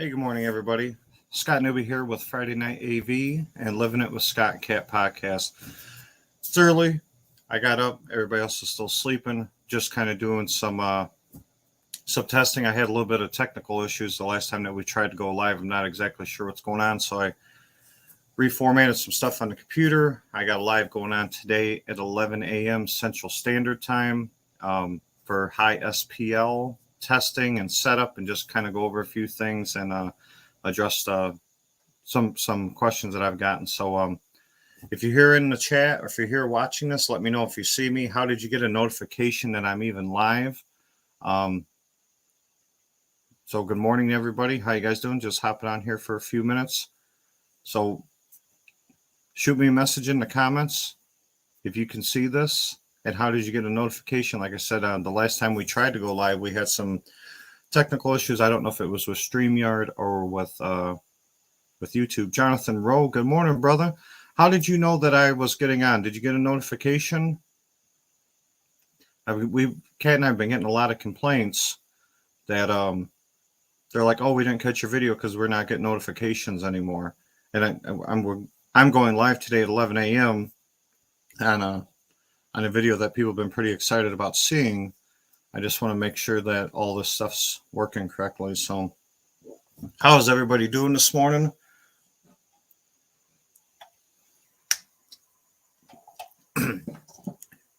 Hey, good morning, everybody. Scott Newby here with Friday Night AV and Living It with Scott and Cat podcast. It's early. I got up. Everybody else is still sleeping. Just kind of doing some testing. I had a little bit of technical issues the last time that we tried to go live. I'm not exactly sure what's going on, so I reformatted some stuff on the computer. I got a live going on today at 11 a.m. Central Standard Time for high SPL testing and setup, and just kind of go over a few things and address some questions that I've gotten. So if you're here in the chat or if you're here watching this, let me know if you see me. How did you get a notification that I'm even live? So good morning, everybody. How you guys doing? Just hopping on here for a few minutes. So shoot me a message in the comments if you can see this. And how did you get a notification? Like I said, the last time we tried to go live, we had some technical issues. I don't know if it was with StreamYard or with YouTube. Jonathan Rowe, good morning, brother. How did you know that I was getting on? Did you get a notification? Cat and I have been getting a lot of complaints that they're like, "Oh, we didn't catch your video because we're not getting notifications anymore." And I'm going live today at 11 a.m. on a video that people have been pretty excited about seeing. I just want to make sure that all this stuff's working correctly. So how is everybody doing this morning?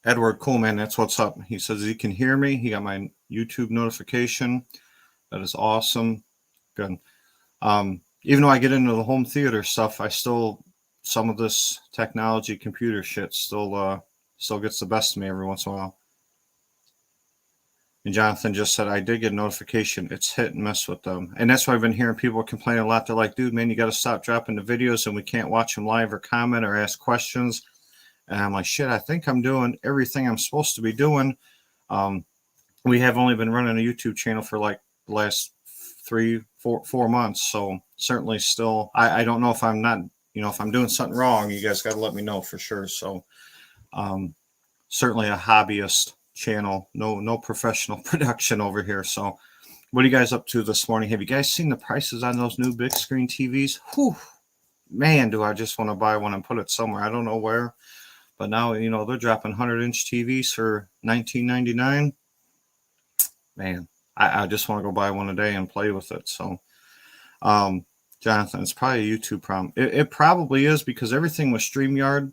Edward Coolman, that's what's up. He says he can hear me. He got my YouTube notification. That is awesome. Good. Even though I get into the home theater stuff, some of this technology computer shit still gets the best of me every once in a while. And Jonathan just said, I did get a notification. It's hit and miss with them. And that's why I've been hearing people complaining a lot. They're like, dude, man, you got to stop dropping the videos and we can't watch them live or comment or ask questions. And I'm like, shit, I think I'm doing everything I'm supposed to be doing. We have only been running a YouTube channel for like the last 4 months. So certainly still, I don't know if I'm not, if I'm doing something wrong, you guys got to let me know for sure. So certainly a hobbyist channel, no professional production over here. So what are you guys up to this morning? Have you guys seen the prices on those new big screen TVs? Whew, man, do I just want to buy one and put it somewhere. I don't know where, but now, they're dropping 100-inch TVs for $19.99. Man, I just want to go buy one a day and play with it. So Jonathan, it's probably a YouTube problem. It probably is, because everything with StreamYard,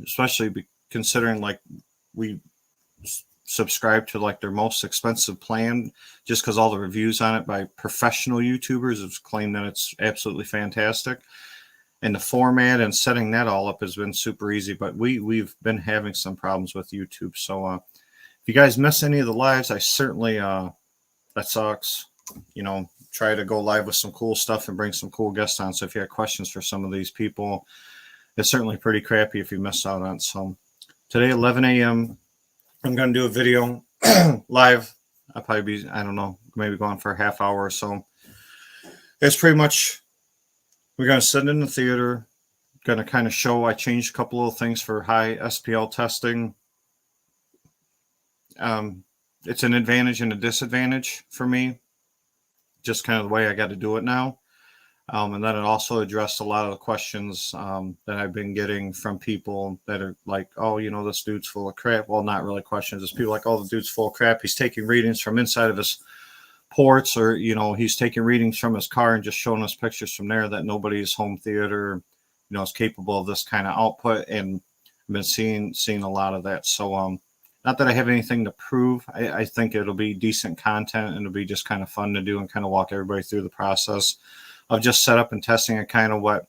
especially considering like we subscribe to like their most expensive plan, just because all the reviews on it by professional YouTubers have claimed that it's absolutely fantastic. And the format and setting that all up has been super easy, but we've been having some problems with YouTube. So if you guys miss any of the lives, I certainly that sucks. Try to go live with some cool stuff and bring some cool guests on. So if you have questions for some of these people, it's certainly pretty crappy if you miss out on some. Today, 11 a.m., I'm going to do a video live. I'll probably be, I don't know, maybe going for a half hour or so. It's pretty much, we're going to sit in the theater, going to kind of show, I changed a couple of things for high SPL testing. It's an advantage and a disadvantage for me, just kind of the way I got to do it now. And then it also addressed a lot of the questions that I've been getting from people that are like, oh, this dude's full of crap. Well, not really questions. It's people like, oh, the dude's full of crap. He's taking readings from inside of his ports, or, he's taking readings from his car and just showing us pictures from there, that nobody's home theater, is capable of this kind of output. And I've been seeing a lot of that. So not that I have anything to prove. I think it'll be decent content, and it'll be just kind of fun to do and kind of walk everybody through the process of just setup and testing, and kind of what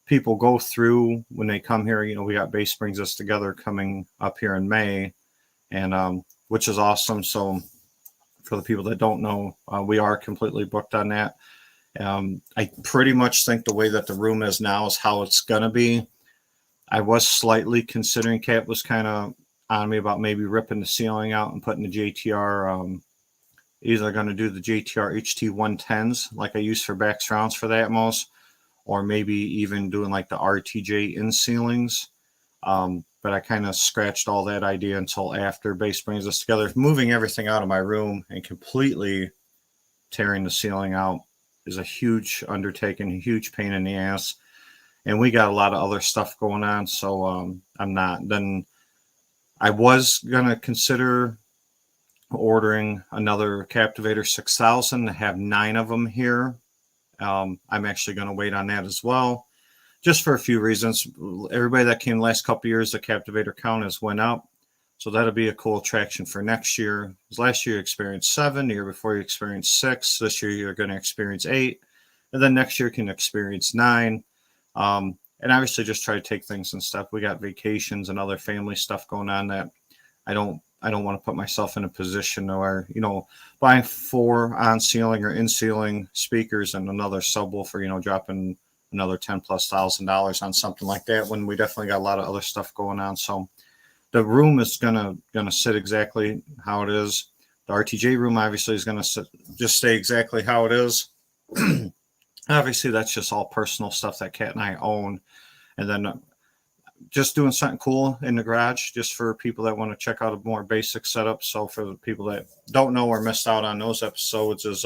people go through when they come here. We got Base Brings Us Together coming up here in May, and which is awesome. So for the people that don't know, we are completely booked on that. I pretty much think the way that the room is now is how it's going to be. I was slightly considering, Kat was kind of on me about maybe ripping the ceiling out and putting the JTR, either going to do the JTR HT110s like I use for back surrounds for the Atmos, or maybe even doing like the RTJ in ceilings. But I kind of scratched all that idea until after Base Brings Us Together, moving everything out of my room and completely tearing the ceiling out. is a huge undertaking, a huge pain in the ass. And we got a lot of other stuff going on. So I'm not. Then I was going to consider ordering another Captivator 6000 to have 9 of them here. I'm actually going to wait on that as well, just for a few reasons. Everybody that came the last couple of years, the Captivator count has went up. So that'll be a cool attraction for next year. Last year you experienced 7, the year before you experienced 6. This year you're going to experience 8. And then next year you can experience 9. And obviously just try to take things in step. We got vacations and other family stuff going on that I don't want to put myself in a position where, buying 4 on ceiling or in ceiling speakers and another subwoofer, dropping another $10,000+ on something like that when we definitely got a lot of other stuff going on. So the room is gonna sit exactly how it is. The RTJ room obviously is gonna just stay exactly how it is. Obviously, that's just all personal stuff that Kat and I own. And then just doing something cool in the garage, just for people that want to check out a more basic setup. So for the people that don't know or missed out on those episodes, is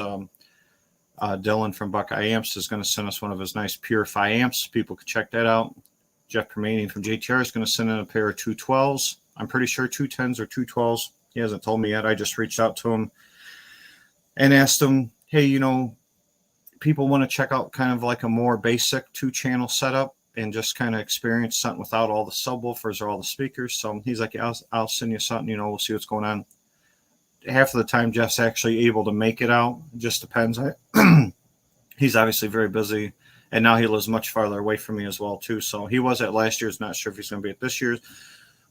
Dylan from Buckeye Amps is going to send us one of his nice Purify amps. People can check that out. Jeff Permanian from JTR is going to send in a pair of 212s. I'm pretty sure 210s or 212s. He hasn't told me yet. I just reached out to him and asked him, hey, people want to check out kind of like a more basic 2-channel setup and just kind of experience something without all the subwoofers or all the speakers. So he's like, yeah, I'll send you something, we'll see what's going on. Half of the time Jeff's actually able to make it out. It just depends. He's obviously very busy, and now he lives much farther away from me as well too. So he was at last year's, not sure if he's going to be at this year's.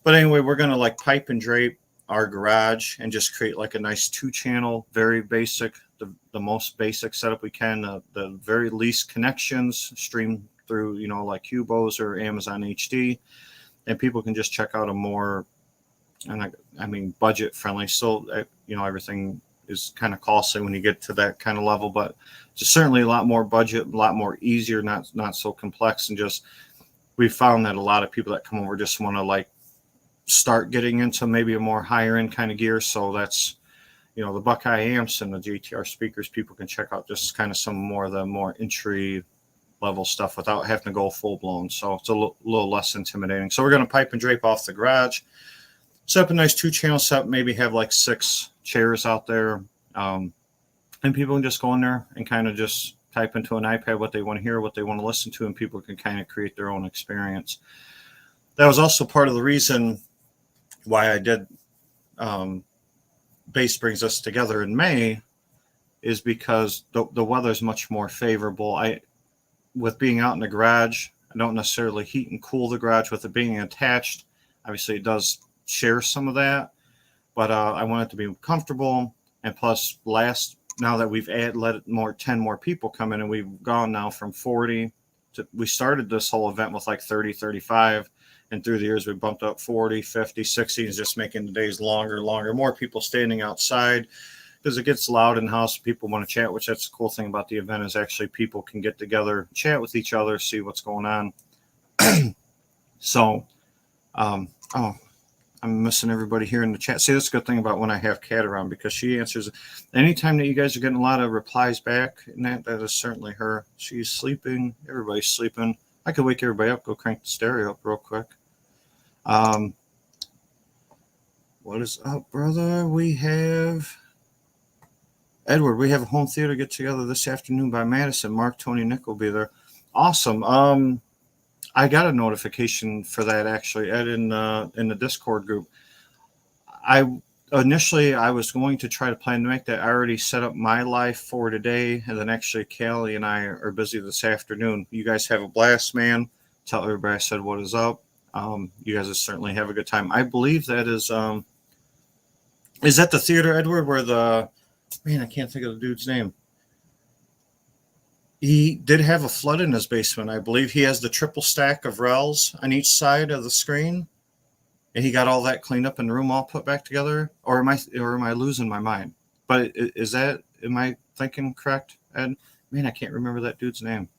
But anyway, we're going to like pipe and drape our garage and just create like a nice 2-channel, very basic, the most basic setup we can, the very least connections, stream through, like Hubos or Amazon HD, and people can just check out a more, budget friendly. So, everything is kind of costly when you get to that kind of level, but just certainly a lot more budget, a lot more easier, not so complex. And just, we found that a lot of people that come over just want to like start getting into maybe a more higher end kind of gear. So that's, the Buckeye amps and the JTR speakers, people can check out just kind of some more of the more entry level stuff without having to go full blown. So it's a little less intimidating. So we're going to pipe and drape off the garage, set up a nice 2-channel set, maybe have like 6 chairs out there. And people can just go in there and kind of just type into an iPad what they want to hear, what they want to listen to, and people can kind of create their own experience. That was also part of the reason why I did Base Brings Us Together in May, is because the weather is much more favorable. With being out in the garage, I don't necessarily heat and cool the garage with it being attached. Obviously, it does share some of that, but I want it to be comfortable. And plus, now that we've let 10 more people come in, and we've gone now from 40 to, we started this whole event with like 30, 35. And through the years, we bumped up 40, 50, 60, and just making the days longer. More people standing outside because it gets loud in the house. People want to chat, which that's the cool thing about the event, is actually people can get together, chat with each other, see what's going on. So, I'm missing everybody here in the chat. See, that's a good thing about when I have Kat around, because she answers anytime that you guys are getting a lot of replies back. And that is certainly her. She's sleeping. Everybody's sleeping. I could wake everybody up, go crank the stereo up real quick. What is up, brother? We have Edward. We have a home theater get together this afternoon by Madison. Mark, Tony, Nick will be there. Awesome. I got a notification for that actually, Ed, in the Discord group. Initially I was going to try to plan to make that. I already set up my life for today, and then actually Callie and I are busy this afternoon. You guys have a blast, man. Tell everybody I said what is up. You guys will certainly have a good time. I believe that is that the theater, Edward, where I can't think of the dude's name. He did have a flood in his basement. I believe he has the triple stack of rails on each side of the screen. And he got all that cleaned up and the room all put back together, or am I losing my mind? But am I thinking correct, Ed? Man, I can't remember that dude's name.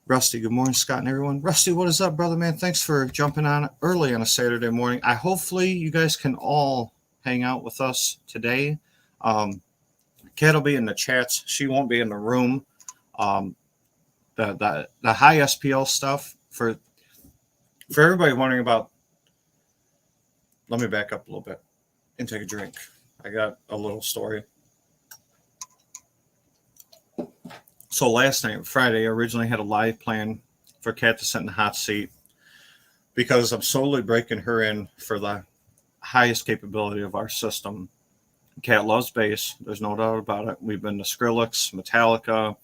Rusty, good morning, Scott and everyone. Rusty, what is up, brother, man? Thanks for jumping on early on a Saturday morning. Hopefully you guys can all hang out with us today. Kat will be in the chats. She won't be in the room. Um, the high SPL stuff for everybody wondering about. Let me back up a little bit and take a drink. I got a little story. So last night, Friday, I originally had a live plan for Kat to sit in the hot seat because I'm slowly breaking her in for the highest capability of our system. Kat loves bass. There's no doubt about it. We've been to Skrillex, Metallica,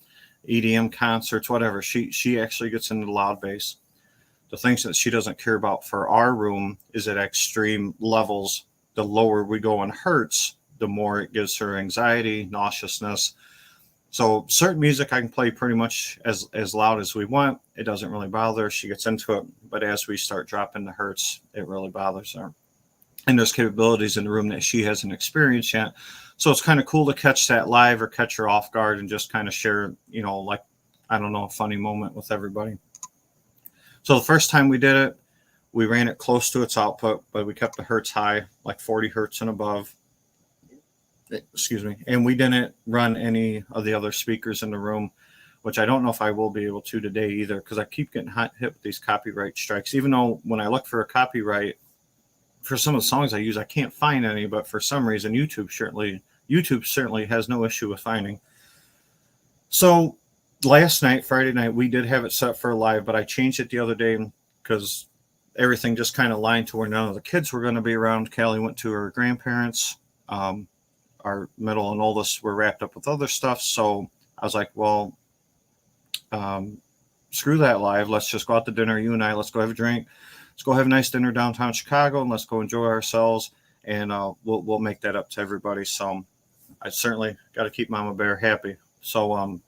EDM concerts, whatever. She actually gets into loud bass. The things that she doesn't care about for our room is at extreme levels. The lower we go in hertz, the more it gives her anxiety, nauseousness. So certain music I can play pretty much as loud as we want. It doesn't really bother her. She gets into it. But as we start dropping the hertz, it really bothers her. And there's capabilities in the room that she hasn't experienced yet. So it's kind of cool to catch that live or catch her off guard and just kind of share, like, I don't know, a funny moment with everybody. So the first time we did it, we ran it close to its output, but we kept the hertz high, like 40 hertz and above. Excuse me. And we didn't run any of the other speakers in the room, which I don't know if I will be able to today either, because I keep getting hit with these copyright strikes. Even though when I look for a copyright for some of the songs I use, I can't find any, but for some reason YouTube certainly has no issue with finding. So last night, Friday night, we did have it set for live, but I changed it the other day because everything just kind of lined to where none of the kids were going to be around. Callie went to her grandparents. Our middle and oldest were wrapped up with other stuff. So I was like, well, screw that live. Let's just go out to dinner. You and I, let's go have a drink. Let's go have a nice dinner downtown Chicago and let's go enjoy ourselves. And we'll make that up to everybody. So I certainly got to keep Mama Bear happy. So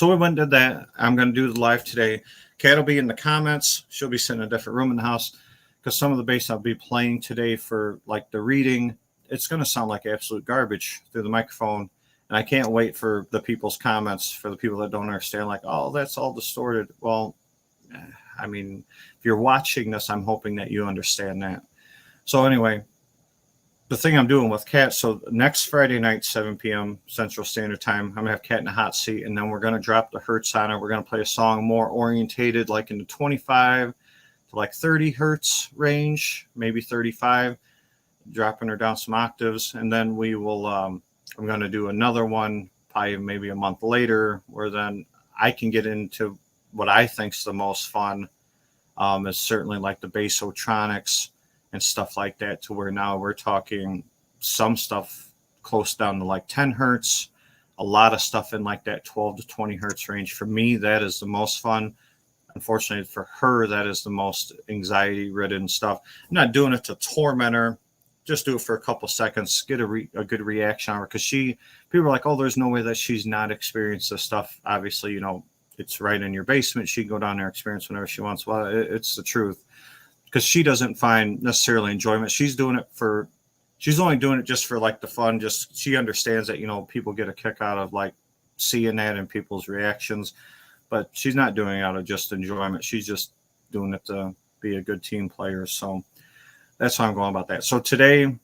we went and did that. I'm going to do the live today. Kat will be in the comments. She'll be sitting in a different room in the house because some of the bass I'll be playing today for like the reading, it's going to sound like absolute garbage through the microphone. And I can't wait for the people's comments, for the people that don't understand, like, oh, that's all distorted. Well, I mean, if you're watching this, I'm hoping that you understand that. So anyway, the thing I'm doing with Kat, so next Friday night, 7 p.m. Central Standard Time, I'm going to have Kat in the hot seat, and then we're going to drop the hertz on her. We're going to play a song more orientated, like in the 25 to like 30 hertz range, maybe 35, dropping her down some octaves. And then we will, I'm going to do another one, probably maybe a month later, where then I can get into what I think is the most fun, is certainly like the bassotronics and stuff like that, to where now we're talking some stuff close down to like 10 hertz, a lot of stuff in like that 12 to 20 hertz range. For me, that is the most fun. Unfortunately for her, that is the most anxiety ridden stuff. I'm not doing it to torment her. Just do it for a couple seconds, get a good reaction on her. Because people are like, oh, there's no way that she's not experienced this stuff. Obviously, it's right in your basement. She can go down there and experience whenever she wants. Well, it's the truth. Because she doesn't find necessarily enjoyment. She's only doing it just for like the fun. Just she understands that, people get a kick out of like seeing that and people's reactions. But she's not doing it out of just enjoyment. She's just doing it to be a good team player. So that's how I'm going about that. So today, I'm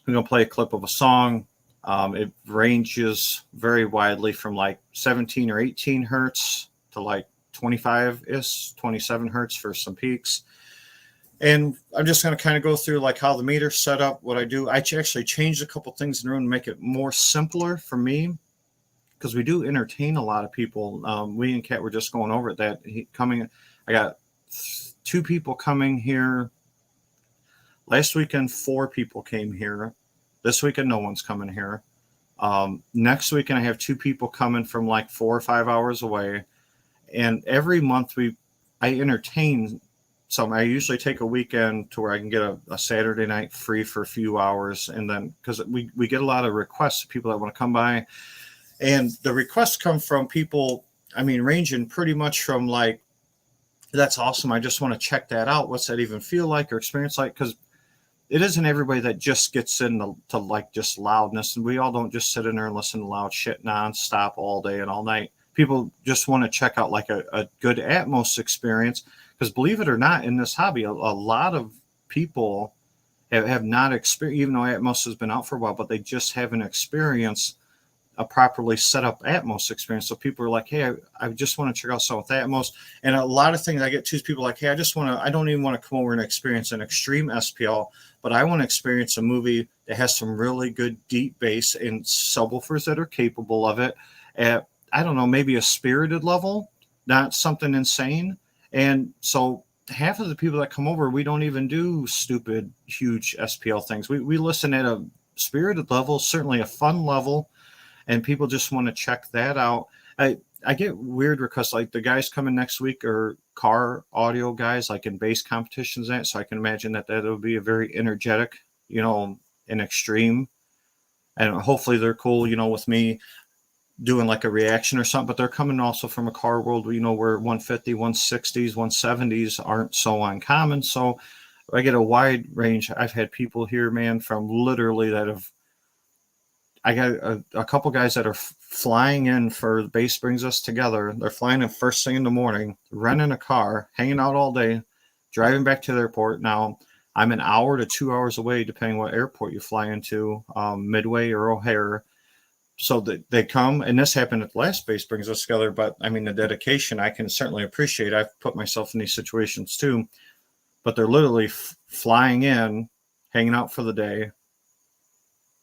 going to play a clip of a song. It ranges very widely from like 17 or 18 hertz to like 25-ish, 27 hertz for some peaks. And I'm just going to kind of go through like how the meter's set up, what I do. I actually changed a couple things in the room to make it more simpler for me, because we do entertain a lot of people. We and Kat were just going over it, that I got 2 people coming here. Last weekend, 4 people came here. This weekend, no one's coming here. Next weekend, I have 2 people coming from like 4 or 5 hours away. And every month I entertain some. I usually take a weekend to where I can get a Saturday night free for a few hours. And then, because we get a lot of requests, people that want to come by. And the requests come from people, ranging pretty much from like, that's awesome, I just want to check that out. What's that even feel like or experience like? Because it isn't everybody that just gets into like just loudness. And we all don't just sit in there and listen to loud shit nonstop all day and all night. People just want to check out like a good Atmos experience. Because believe it or not, in this hobby, a lot of people have not experienced, even though Atmos has been out for a while, but they just haven't experienced a properly set up Atmos experience. So people are like, hey, I just want to check out something with Atmos. And a lot of things I get too is people like, hey, I don't even want to come over and experience an extreme SPL, but I want to experience a movie that has some really good deep bass and subwoofers that are capable of it at, I don't know, maybe a spirited level, not something insane. And so half of the people that come over, we don't even do stupid, huge SPL things. We listen at a spirited level, certainly a fun level, and people just want to check that out. I get weird because like the guys coming next week are car audio guys, like in bass competitions, that so I can imagine that that'll be a very energetic, and extreme, and hopefully they're cool, with me doing like a reaction or something. But they're coming also from a car world, where 150, 160s, 170s aren't so uncommon. So I get a wide range. I've had people here, man, from literally I got a couple guys that are flying in for Bass Brings Us Together. They're flying in first thing in the morning, renting a car, hanging out all day, driving back to the airport. Now, I'm an hour to 2 hours away, depending what airport you fly into, Midway or O'Hare. So they come, and this happened at the last Bass Brings Us Together, but I mean, the dedication I can certainly appreciate. I've put myself in these situations too, but they're literally flying in, hanging out for the day,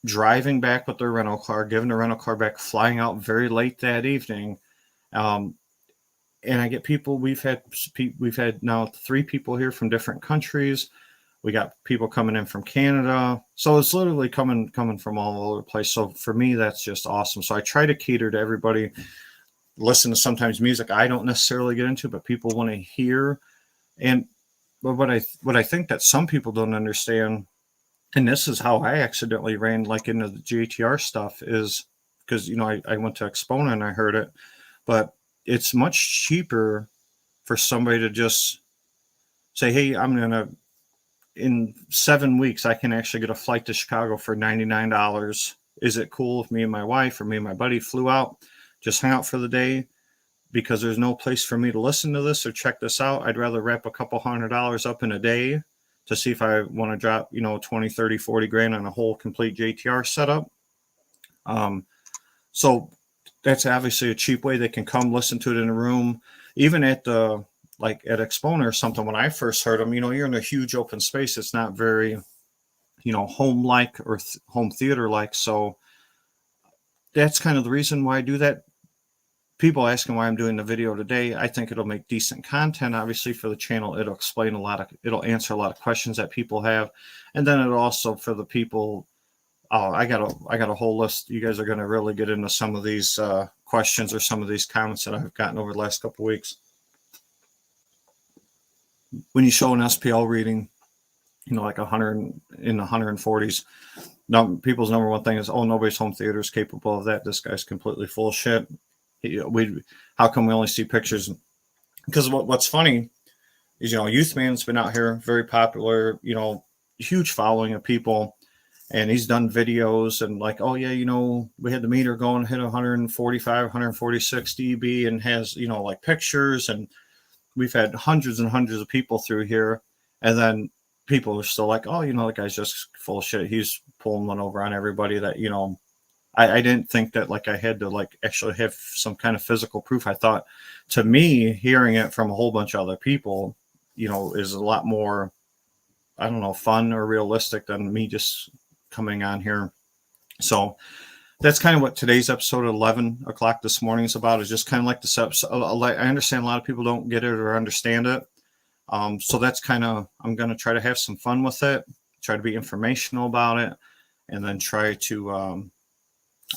driving back with their rental car, giving the rental car back, flying out very late that evening. And I get people, we've had now 3 people here from different countries. We got people coming in from Canada. So it's literally coming from all over the place. So for me, that's just awesome. So I try to cater to everybody, listen to sometimes music I don't necessarily get into, but people want to hear. But what I think that some people don't understand, and this is how I accidentally ran like into the JTR stuff, is because, I went to Exponent and I heard it, but it's much cheaper for somebody to just say, hey, in 7 weeks, I can actually get a flight to Chicago for $99. Is it cool if me and my wife or me and my buddy flew out, just hung out for the day? Because there's no place for me to listen to this or check this out. I'd rather wrap a couple $100 up in a day to see if I want to drop, 20, 30, 40 grand on a whole complete JTR setup. So that's obviously a cheap way. They can come listen to it in a room, even at at Exponent or something. When I first heard them, you're in a huge open space. It's not very, home-like or home theater-like. So that's kind of the reason why I do that. People asking why I'm doing the video today. I think it'll make decent content, obviously, for the channel. It'll it'll answer a lot of questions that people have. And then it'll also, for the people, I got a whole list. You guys are going to really get into some of these questions or some of these comments that I've gotten over the last couple of weeks. When you show an SPL reading, like 100 in the 140s, now people's number one thing is, oh, nobody's home theater is capable of that. This guy's completely full of shit. How come we only see pictures? Because what's funny is, Youthman's been out here, very popular, huge following of people, and he's done videos and like, oh yeah, we had the meter going, hit 145, 146 dB, and has, like pictures, and we've had hundreds and hundreds of people through here, and then people are still like, oh, the guy's just full of shit. He's pulling one over on everybody that, I didn't think that like I had to like actually have some kind of physical proof. I thought, to me, hearing it from a whole bunch of other people, is a lot more, I don't know, fun or realistic than me just coming on here. So that's kind of what today's episode 11 o'clock this morning is about, is just kind of like this episode. I understand a lot of people don't get it or understand it. So that's kind of, I'm going to try to have some fun with it, try to be informational about it, and then try to,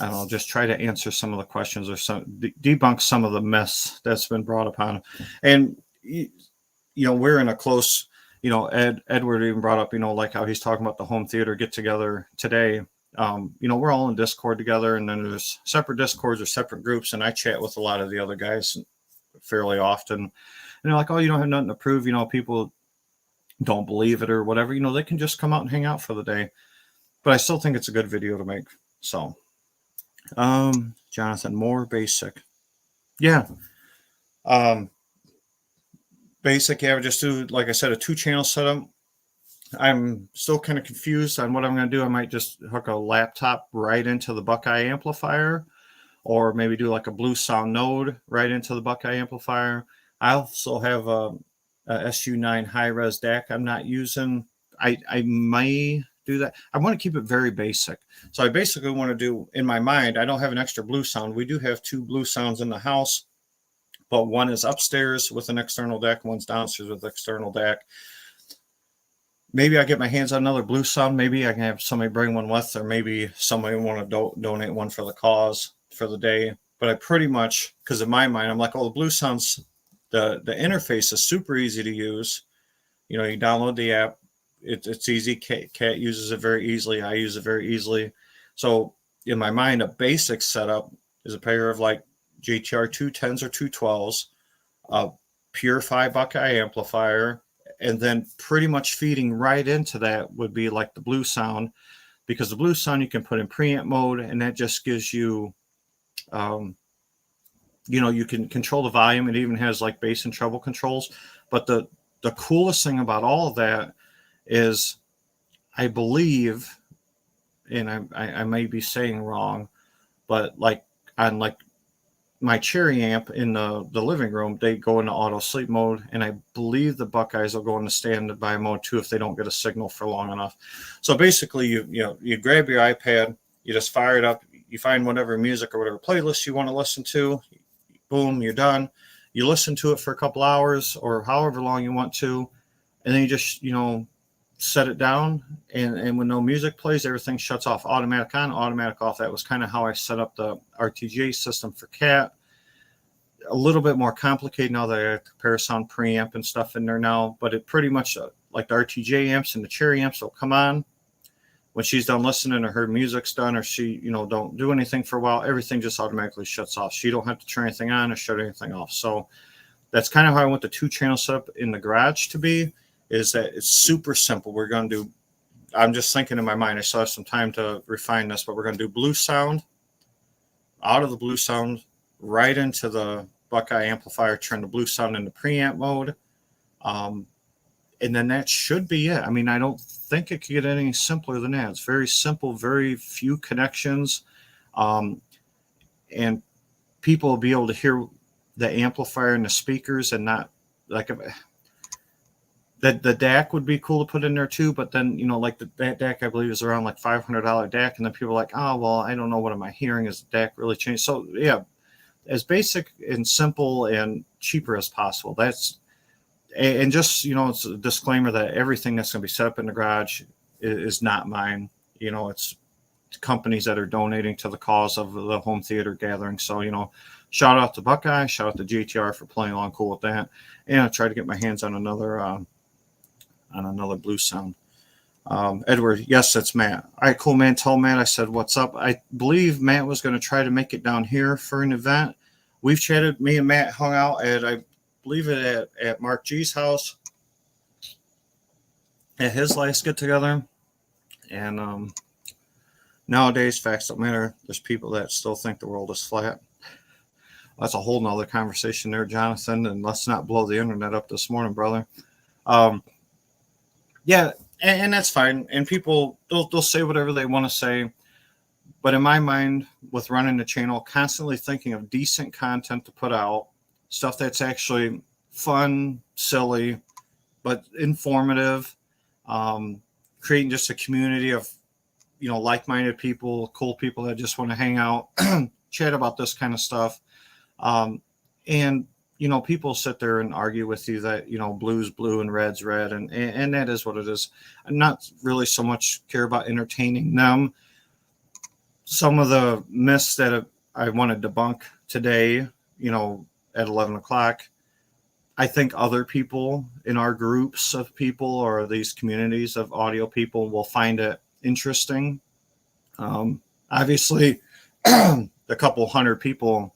I don't know, just try to answer some of the questions or debunk some of the mess that's been brought upon. And, we're in a close, Edward even brought up, like how he's talking about the home theater get together today. We're all in Discord together, and then there's separate Discords or separate groups. And I chat with a lot of the other guys fairly often. And they're like, oh, you don't have nothing to prove. People don't believe it or whatever. They can just come out and hang out for the day. But I still think it's a good video to make. So. Jonathan, more basic. Yeah. Basic. Yeah, just do, like I said, a 2-channel setup. I'm still kind of confused on what I'm going to do. I might just hook a laptop right into the Buckeye amplifier, or maybe do like a blue sound node right into the Buckeye amplifier. I also have a SU9 high res DAC I'm not using. I may do that. I want to keep it very basic. So I basically want to do, in my mind, I don't have an extra blue sound. We do have 2 blue sounds in the house, but one is upstairs with an external DAC, one's downstairs with external DAC. Maybe I get my hands on another blue sound. Maybe I can have somebody bring one with, or maybe somebody want to donate one for the cause for the day. But I pretty much, because in my mind, I'm like, oh, the blue sounds, the interface is super easy to use. You know, you download the app. It's easy. Kat uses it very easily. I use it very easily. So in my mind, a basic setup is a pair of like JTR 210s or 212s, a pure 5 Buckeye amplifier, and then pretty much feeding right into that would be like the blue sound, because the blue sound you can put in preamp mode, and that just gives you, you know, you can control the volume. It even has like bass and treble controls. But the coolest thing about all of that is, I believe, and I may be saying wrong, but like on like my Cherry amp in the living room, they go into auto sleep mode, and I believe the Buckeyes will go into standby mode too if they don't get a signal for long enough. So basically, you grab your iPad, you just fire it up, you find whatever music or whatever playlist you want to listen to, boom, you're done. You listen to it for a couple hours or however long you want to, and then you just, you know, set it down, and when no music plays, everything shuts off. Automatic on, automatic off. That was kind of how I set up the RTJ system for Cat. A little bit more complicated now that I have the Parasound preamp and stuff in there now, but it pretty much, like the RTJ amps and the Cherry amps will come on. When she's done listening, or her music's done, or she, you know, don't do anything for a while, everything just automatically shuts off. She don't have to turn anything on or shut anything off. So that's kind of how I want the 2-channel setup in the garage to be, is that it's super simple. We're going to do, I'm just thinking in my mind, I still have some time to refine this, but we're going to do blue sound, out of the blue sound, right into the Buckeye amplifier, turn the blue sound into preamp mode. And then that should be it. I mean, I don't think it could get any simpler than that. It's very simple, very few connections. And people will be able to hear the amplifier and the speakers, and not like that. The DAC would be cool to put in there too, but then, you know, like that DAC I believe is around like $500 DAC, and then people are like, oh well, I don't know, what am I hearing? Is the DAC really changed? So yeah, as basic and simple and cheaper as possible. And just, you know, it's a disclaimer that everything that's going to be set up in the garage is not mine. You know, it's companies that are donating to the cause of the home theater gathering. So, you know, shout out to Buckeye, shout out to GTR for playing along cool with that. And I try to get my hands on another blue sound. Edward, yes, that's Matt. All right, cool, man. Tell Matt I said what's up. I believe Matt was going to try to make it down here for an event. We've chatted. Me and Matt hung out at, I believe it at Mark G's house at his last get together. And nowadays, facts don't matter. There's people that still think the world is flat. That's a whole nother conversation there, Jonathan. And let's not blow the internet up this morning, brother. Yeah, and that's fine. And people, they'll say whatever they want to say. But in my mind, with running the channel, constantly thinking of decent content to put out, stuff that's actually fun, silly, but informative, creating just a community of, you know, like-minded people, cool people that just want to hang out, chat about this kind of stuff. And, you know, people sit there and argue with you that, you know, blue's blue and red's red, and that is what it is. I'm not really so much care about entertaining them. Some of the myths that I want to debunk today, you know, at 11 o'clock, I think other people in our groups of people, or these communities of audio people, will find it interesting. Obviously, the couple hundred people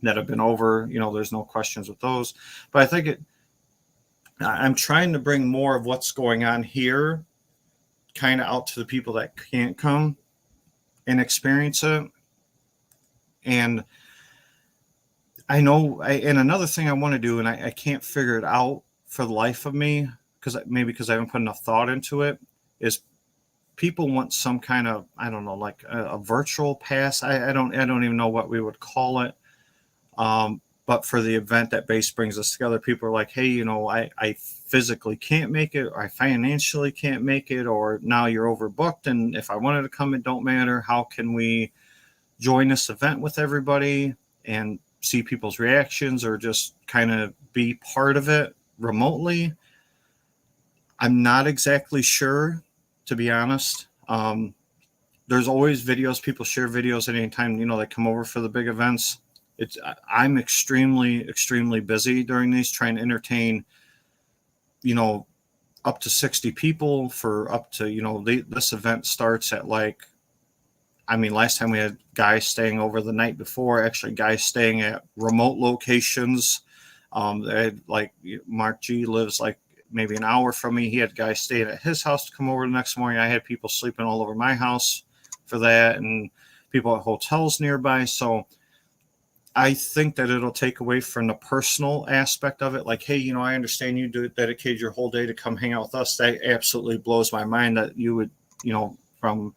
that have been over, you know, there's no questions with those. But I think I'm trying to bring more of what's going on here kind of out to the people that can't come and experience it. And I know, and another thing I want to do, and I can't figure it out for the life of me, because I haven't put enough thought into it, is people want some kind of, I don't know, like a virtual pass. I don't even know what we would call it. But for the event that base brings us together, people are like, hey, you know, I physically can't make it, or I financially can't make it, or now you're overbooked. And if I wanted to come, it don't matter. How can we join this event with everybody and see people's reactions, or just kind of be part of it remotely? I'm not exactly sure, to be honest. There's always videos. People share videos at any time, you know, they come over for the big events. I'm extremely busy during these, trying to entertain, you know, up to 60 people for up to, you know, this event starts at like, I mean, last time we had guys staying over the night before, actually guys staying at remote locations. They had, like, Mark G lives like maybe an hour from me. He had guys staying at his house to come over the next morning. I had people sleeping all over my house for that, and people at hotels nearby. So I think that it'll take away from the personal aspect of it. Like, hey, you know, I understand you dedicated your whole day to come hang out with us. That absolutely blows my mind that you would, you know, from,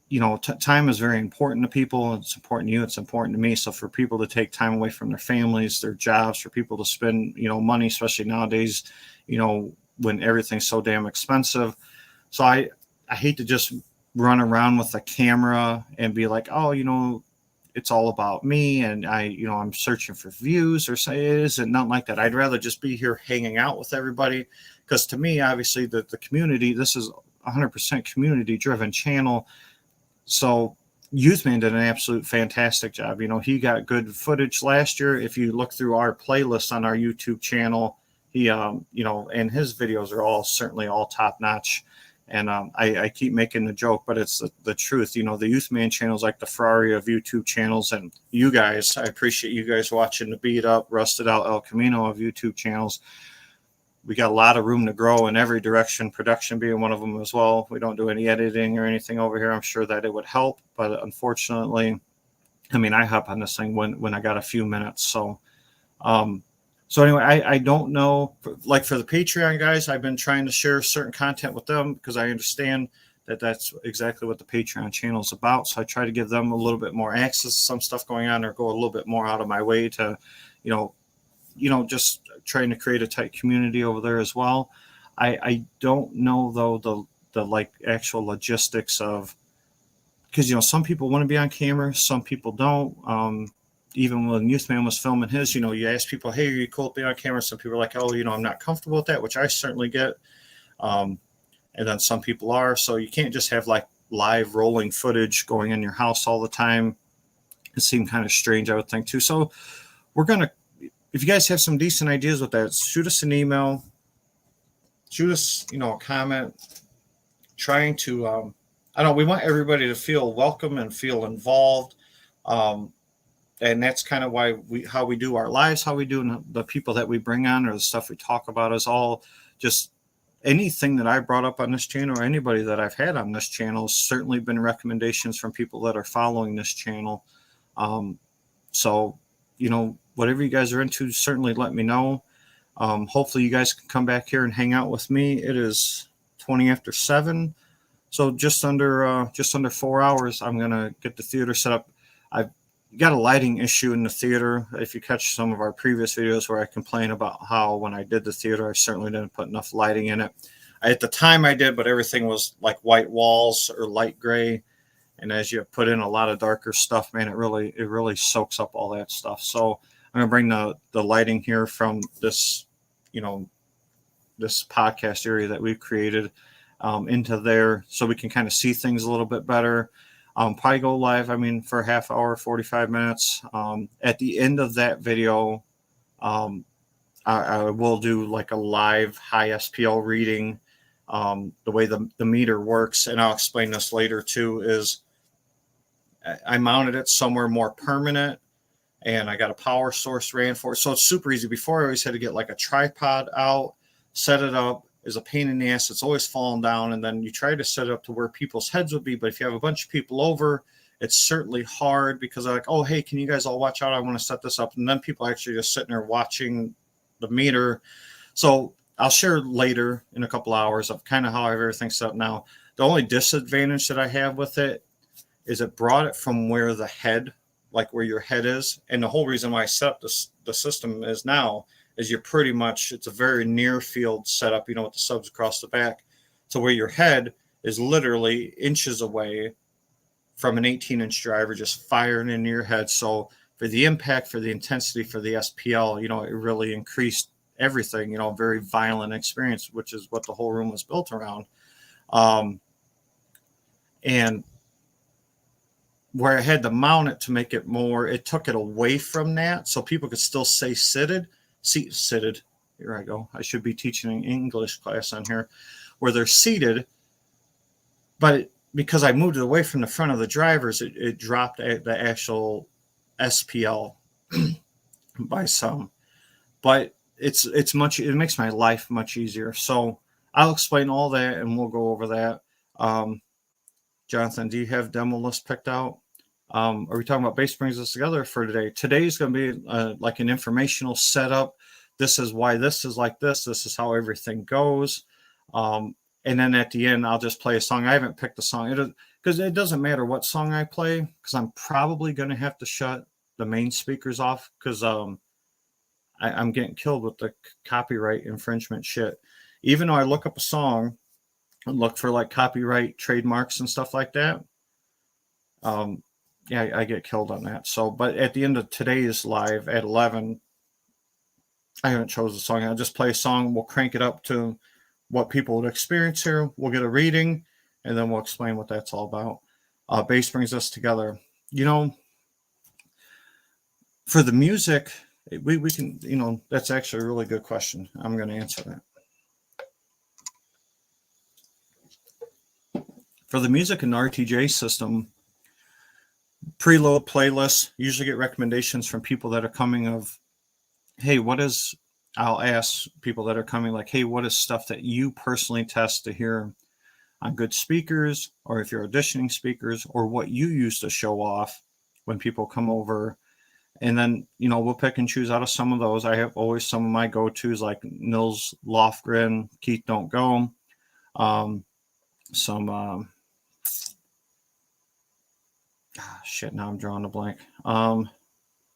you know, time is very important to people. It's important to you. It's important to me. So for people to take time away from their families, their jobs, for people to spend, you know, money, especially nowadays, you know, when everything's so damn expensive. So I hate to just run around with a camera and be like, oh, you know, it's all about me, and you know, I'm searching for views, or say it isn't, nothing like that. I'd rather just be here hanging out with everybody, because to me, obviously, the community, this is 100% community driven channel. So Youthman did an absolute fantastic job. You know, he got good footage last year. If you look through our playlist on our YouTube channel, he, you know, and his videos are all certainly all top notch. And I keep making the joke, but it's the truth. You know, the Youthman channel is like the Ferrari of YouTube channels. And you guys, I appreciate you guys watching the Beat Up, Rusted Out, El Camino of YouTube channels. We got a lot of room to grow in every direction, production being one of them as well. We don't do any editing or anything over here. I'm sure that it would help, but unfortunately, I mean, I hop on this thing when I got a few minutes. So, so anyway, I don't know, like for the Patreon guys, I've been trying to share certain content with them, because I understand that that's exactly what the Patreon channel is about. So I try to give them a little bit more access to some stuff going on, or go a little bit more out of my way to, you know, just trying to create a tight community over there as well. I don't know though the like actual logistics of, because, you know, some people want to be on camera, some people don't. Even when Youthman was filming his, you know, you ask people, hey, are you cool to be on camera? Some people are like, oh, you know, I'm not comfortable with that, which I certainly get. And then some people are. So you can't just have like live rolling footage going in your house all the time. It seemed kind of strange, I would think, too. So we're going to, if you guys have some decent ideas with that, shoot us an email, shoot us, you know, a comment, trying to, I don't know, we want everybody to feel welcome and feel involved. And that's kind of why how we do our lives, how we do the people that we bring on, or the stuff we talk about, is all just anything that I brought up on this channel, or anybody that I've had on this channel, has certainly been recommendations from people that are following this channel. So, you know, whatever you guys are into, certainly let me know. Hopefully you guys can come back here and hang out with me. It is 20 after 7. So just under 4 hours, I'm going to get the theater set up. I've got a lighting issue in the theater. If you catch some of our previous videos where I complain about how when I did the theater, I certainly didn't put enough lighting in it. At the time I did, but everything was like white walls or light gray. And as you put in a lot of darker stuff, man, it really soaks up all that stuff. So I'm going to bring the lighting here from this, you know, this podcast area that we've created into there, so we can kind of see things a little bit better. Probably go live, I mean, for a half hour, 45 minutes. At the end of that video, I will do like a live high SPL reading. The way the meter works, and I'll explain this later too, is I mounted it somewhere more permanent, and I got a power source ran for it. So it's super easy. Before I always had to get like a tripod out, set it up. Is a pain in the ass. It's always falling down. And then you try to set it up to where people's heads would be. But if you have a bunch of people over, it's certainly hard, because they're like, oh, hey, can you guys all watch out? I want to set this up. And then people actually just sitting there watching the meter. So I'll share later in a couple hours of kind of how I have everything set up now. The only disadvantage that I have with it is it brought it from where the head, like where your head is. And the whole reason why I set up the system is now is you're pretty much, it's a very near field setup, with the subs across the back. So where your head is literally inches away from an 18-inch driver just firing into your head. So for the impact, for the intensity, for the SPL, it really increased everything, very violent experience, which is what the whole room was built around. And where I had to mount it to make it more, it took it away from that so people could still say seated. Here I go. I should be teaching an English class on here where they're seated, but because I moved it away from the front of the drivers, it dropped the actual SPL by some. But it makes my life much easier. So I'll explain all that and we'll go over that. Jonathan, do you have demo list picked out? Are we talking about Bass Brings Us Together for today? Today's going to be like an informational setup. This is why this is like this. This is how everything goes. And then at the end, I'll just play a song. I haven't picked a song because it doesn't matter what song I play because I'm probably going to have to shut the main speakers off because I'm getting killed with the copyright infringement shit. Even though I look up a song and look for like copyright trademarks and stuff like that, yeah, I get killed on that. So, but at the end of today's live at 11, I haven't chosen a song. I'll just play a song. We'll crank it up to what people would experience here. We'll get a reading, and then we'll explain what that's all about. Bass Brings Us Together. For the music, we can, that's actually a really good question. I'm going to answer that. For the music in the RTJ system, preload playlists, usually get recommendations from people that are coming of, hey, I'll ask people that are coming like, hey, what is stuff that you personally test to hear on good speakers, or if you're auditioning speakers, or what you use to show off when people come over. And then, we'll pick and choose out of some of those. I have always some of my go-tos like Nils Lofgren, Keith Don't Go, now I'm drawing a blank.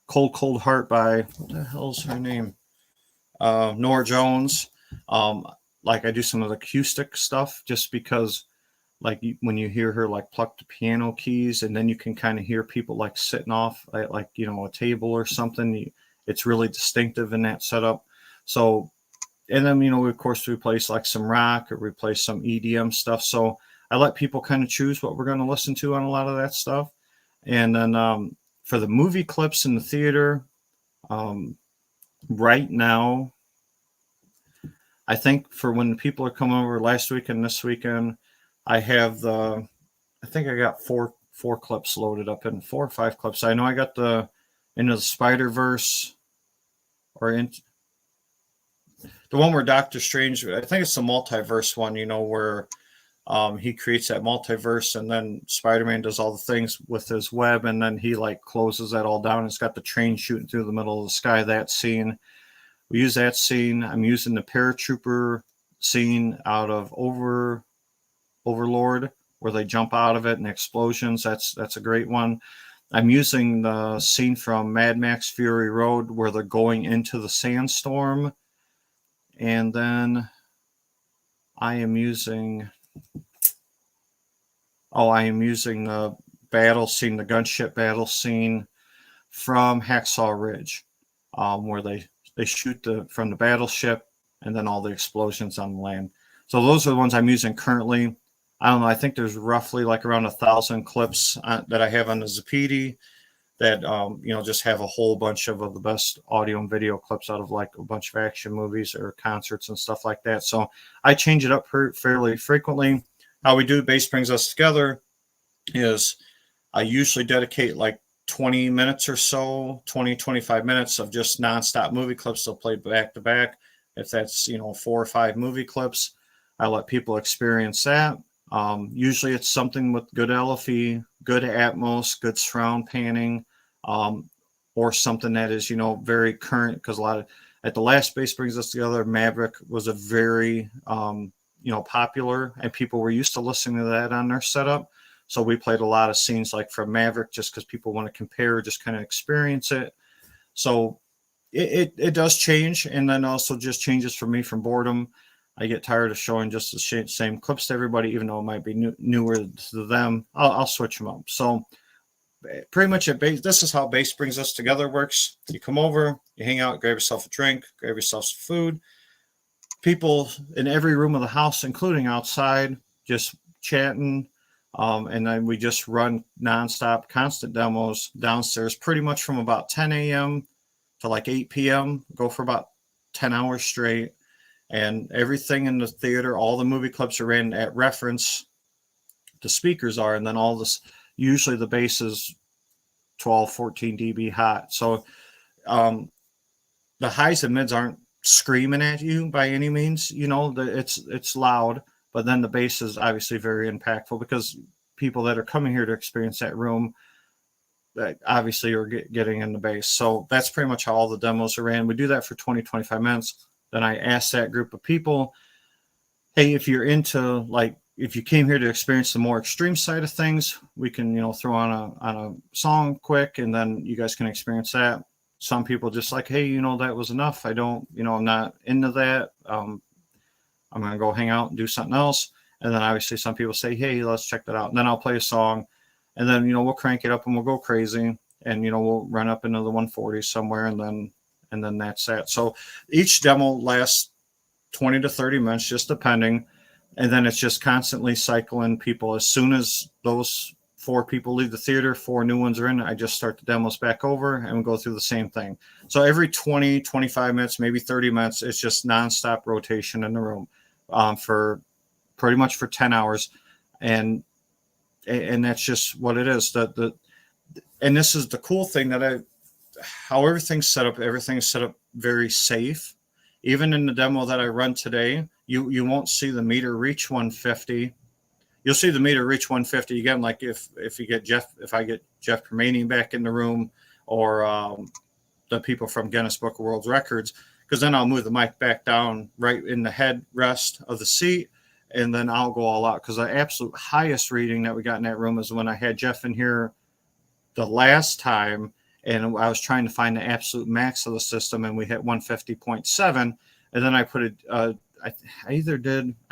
Cold Heart by, what the hell's her name? Nora Jones. Like I do some of the acoustic stuff just because like when you hear her like pluck the piano keys and then you can kind of hear people like sitting off at like, a table or something. It's really distinctive in that setup. So, and then, of course we replace like some rock or replace some EDM stuff. So I let people kind of choose what we're going to listen to on a lot of that stuff. And then for the movie clips in the theater, right now, I think for when people are coming over last weekend, this weekend, I think I got four clips loaded up in 4 or 5 clips. I know I got Into the Spider-Verse or the one where Doctor Strange, I think it's the multiverse one, where he creates that multiverse and then Spider-Man does all the things with his web and then he like closes that all down. It's got the train shooting through the middle of the sky, that scene. We use that scene. I'm using the paratrooper scene out of Overlord where they jump out of it and explosions. That's a great one. I'm using the scene from Mad Max Fury Road where they're going into the sandstorm. And then I am using the battle scene, the gunship battle scene from Hacksaw Ridge, where they shoot from the battleship and then all the explosions on the land. So those are the ones I'm using currently. I don't know. I think there's roughly like around 1,000 clips that I have on the Zapiti that, just have a whole bunch of the best audio and video clips out of like a bunch of action movies or concerts and stuff like that. So I change it up fairly frequently. How we do Bass Brings Us Together is I usually dedicate like 20 minutes or so, 20-25 minutes of just nonstop movie clips. They'll play back to back. If that's, 4 or 5 movie clips, I let people experience that. Usually it's something with good LFE, good Atmos, good surround panning, or something that is, very current, because at the last Bass Brings Us Together, Maverick was a very popular, and people were used to listening to that on their setup. So we played a lot of scenes like from Maverick, just because people want to compare, just kind of experience it. So it does change, and then also just changes for me from boredom. I get tired of showing just the same clips to everybody, even though it might be newer to them. I'll switch them up. So pretty much at base, this is how base brings us together works. You come over, you hang out, grab yourself a drink, grab yourself some food. People in every room of the house, including outside, just chatting. And then we just run nonstop, constant demos downstairs, pretty much from about 10 a.m. to like 8 p.m. Go for about 10 hours straight. And everything in the theater, all the movie clips are in at reference. The speakers are, and then all this, usually the bass is 12, 14 dB hot. So the highs and mids aren't screaming at you by any means. It's loud, but then the bass is obviously very impactful, because people that are coming here to experience that room that obviously are getting in the bass. So that's pretty much how all the demos are ran. We do that for 20, 25 minutes. Then I ask that group of people, hey, if you're into, like, if you came here to experience the more extreme side of things, we can, throw on a song quick, and then you guys can experience that. Some people just like, hey, that was enough. I don't, I'm not into that. I'm going to go hang out and do something else. And then obviously some people say, hey, let's check that out. And then I'll play a song, and then, we'll crank it up and we'll go crazy, and, we'll run up into the 140 somewhere, and then that's that. So each demo lasts 20 to 30 minutes, just depending. And then it's just constantly cycling people. As soon as those 4 people leave the theater, 4 new ones are in, I just start the demos back over, and we go through the same thing. So every 20, 25 minutes, maybe 30 minutes, it's just nonstop rotation in the room for pretty much for 10 hours. And that's just what it is. And this is the cool thing, that how everything's set up very safe. Even in the demo that I run today, you won't see the meter reach 150. You'll see the meter reach 150 again, like if I get Jeff Permanian back in the room, or the people from Guinness Book of World Records, because then I'll move the mic back down right in the headrest of the seat, and then I'll go all out, because the absolute highest reading that we got in that room is when I had Jeff in here the last time, and I was trying to find the absolute max of the system, and we hit 150.7, and then I put I'd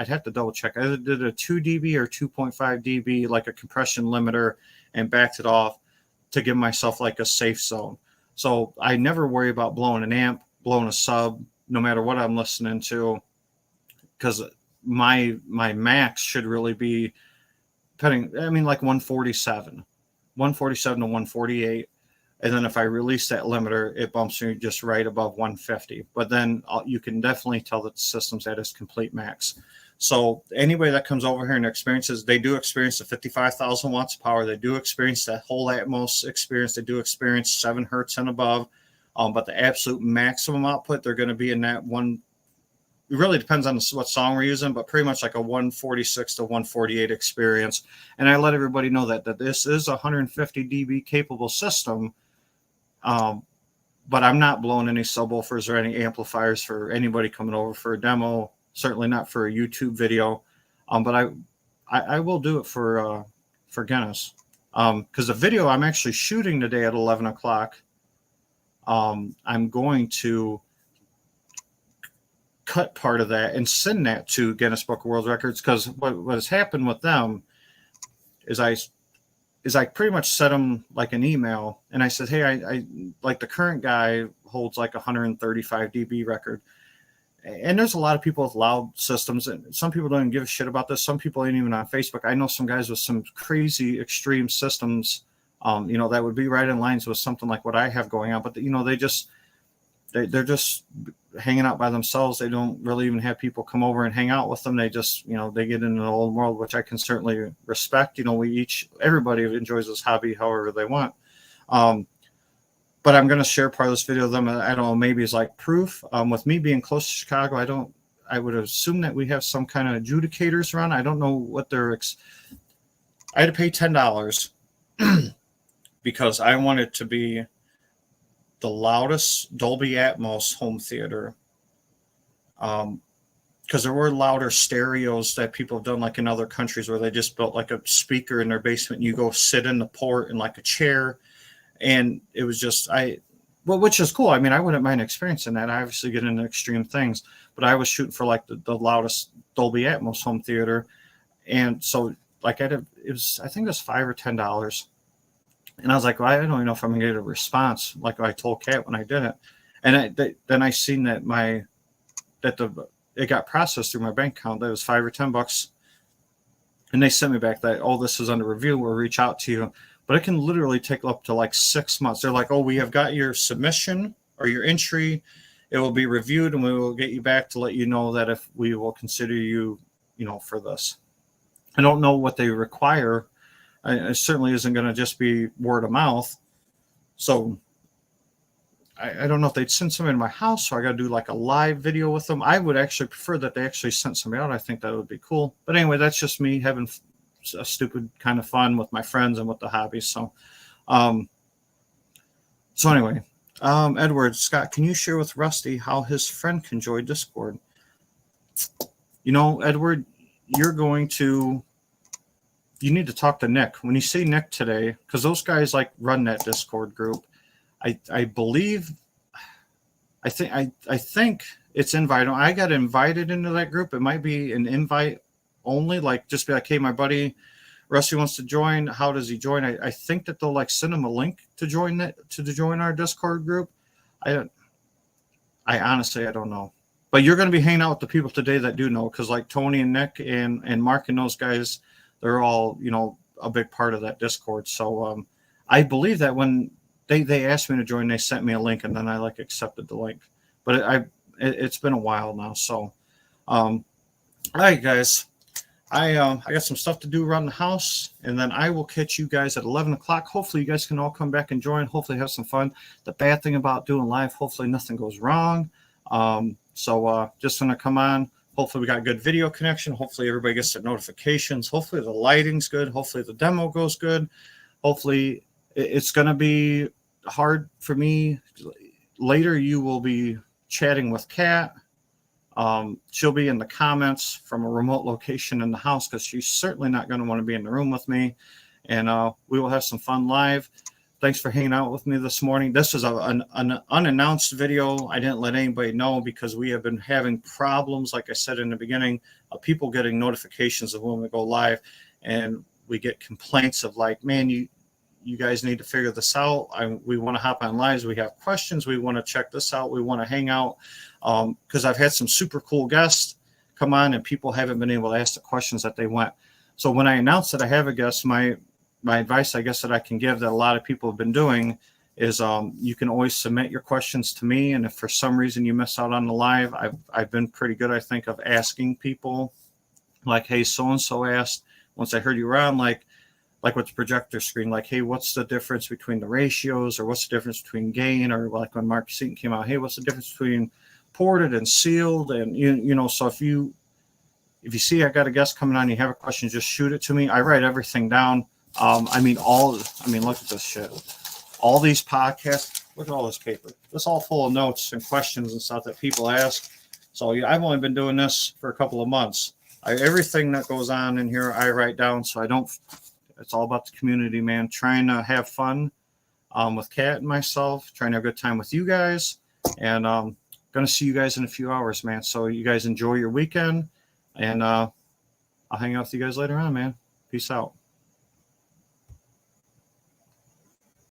have to double check. I either did a 2 dB or 2.5 dB, like a compression limiter, and backed it off to give myself like a safe zone. So I never worry about blowing an amp, blowing a sub, no matter what I'm listening to, because my max should really be like 147 to 148. And then if I release that limiter, it bumps me just right above 150. But then you can definitely tell that the system's at its complete max. So anybody that comes over here and experiences, they do experience the 55,000 watts of power. They do experience that whole Atmos experience. They do experience 7 hertz and above. But the absolute maximum output, they're going to be in that one. It really depends on what song we're using, but pretty much like a 146 to 148 experience. And I let everybody know that this is a 150 dB capable system. But I'm not blowing any subwoofers or any amplifiers for anybody coming over for a demo. Certainly not for a YouTube video. But I will do it for Guinness. Because the video I'm actually shooting today at 11 o'clock, I'm going to cut part of that and send that to Guinness Book of World Records, because what has happened with them is I pretty much sent them like an email, and I said, hey, I like the current guy holds like 135 dB record. And there's a lot of people with loud systems, and some people don't even give a shit about this. Some people ain't even on Facebook. I know some guys with some crazy extreme systems, that would be right in lines with something like what I have going on. But, they're just hanging out by themselves. They don't really even have people come over and hang out with them. They just, they get into the old world, which I can certainly respect. Everybody enjoys this hobby however they want. But I'm going to share part of this video with them. I don't know, maybe it's like proof. With me being close to Chicago, I would assume that we have some kind of adjudicators around. I don't know what I had to pay $10 because I want it to be the loudest Dolby Atmos home theater because there were louder stereos that people have done like in other countries where they just built like a speaker in their basement and you go sit in the port in like a chair. And it was just, well, which is cool. I mean, I wouldn't mind experiencing that. I obviously get into extreme things, but I was shooting for like the loudest Dolby Atmos home theater. And so like it was, I think it was $5 or $10. And I was like, well, I don't even know if I'm gonna get a response. Like I told Kat when I did it. And then I seen that it got processed through my bank account. That was $5 or $10. And they sent me back that, oh, this is under review. We'll reach out to you. But it can literally take up to like 6 months. They're like, oh, we have got your submission or your entry. It will be reviewed and we will get you back to let you know that if we will consider you, for this. I don't know what they require. It certainly isn't going to just be word of mouth. So I don't know if they'd send somebody to my house, so I got to do like a live video with them. I would actually prefer that they actually sent somebody out. I think that would be cool. But anyway, that's just me having a stupid kind of fun with my friends and with the hobbies. So, anyway, Edward, Scott, can you share with Rusty how his friend can join Discord? Edward, you need to talk to Nick. When you see Nick today, because those guys like run that Discord group. I believe, I think it's invite. I got invited into that group. It might be an invite only, like just be like, hey, my buddy Rusty wants to join. How does he join? I think that they'll like send him a link to join our Discord group. I honestly, I don't know. But you're going to be hanging out with the people today that do know, because like Tony and Nick and Mark and those guys, they're all, a big part of that Discord. So I believe that when they asked me to join, they sent me a link, and then I like accepted the link. But it's been a while now. So, all right, guys, I got some stuff to do around the house, and then I will catch you guys at 11 o'clock. Hopefully, you guys can all come back and join. Hopefully, have some fun. The bad thing about doing live, hopefully, nothing goes wrong. So just gonna come on. Hopefully, we got good video connection. Hopefully, everybody gets their notifications. Hopefully, the lighting's good. Hopefully, the demo goes good. Hopefully, it's gonna be hard for me. Later, you will be chatting with Kat. She'll be in the comments from a remote location in the house, because she's certainly not going to want to be in the room with me. And we will have some fun live. Thanks for hanging out with me this morning. This is an unannounced video. I didn't let anybody know, because we have been having problems, like I said in the beginning, of people getting notifications of when we go live. And we get complaints of like, man, you guys need to figure this out. We want to hop on lives. We have questions. We want to check this out. We want to hang out. Because I've had some super cool guests come on, and people haven't been able to ask the questions that they want. So when I announce that I have a guest, my advice, I guess, that I can give that a lot of people have been doing is you can always submit your questions to me. And if for some reason you miss out on the live, I've been pretty good, I think, of asking people like, hey, so-and-so asked, once I heard you around, like with the projector screen, like, hey, what's the difference between the ratios, or what's the difference between gain, or like when Mark Seaton came out, hey, what's the difference between ported and sealed? And so if you see I got a guest coming on, you have a question, just shoot it to me. I write everything down. Look at this shit. All these podcasts, look at all this paper. It's all full of notes and questions and stuff that people ask. So I've only been doing this for a couple of months. Everything that goes on in here, I write down, so I don't. It's all about the community, man. Trying to have fun with Kat and myself. Trying to have a good time with you guys, and going to see you guys in a few hours, man. So you guys enjoy your weekend, and I'll hang out with you guys later on, man. Peace out.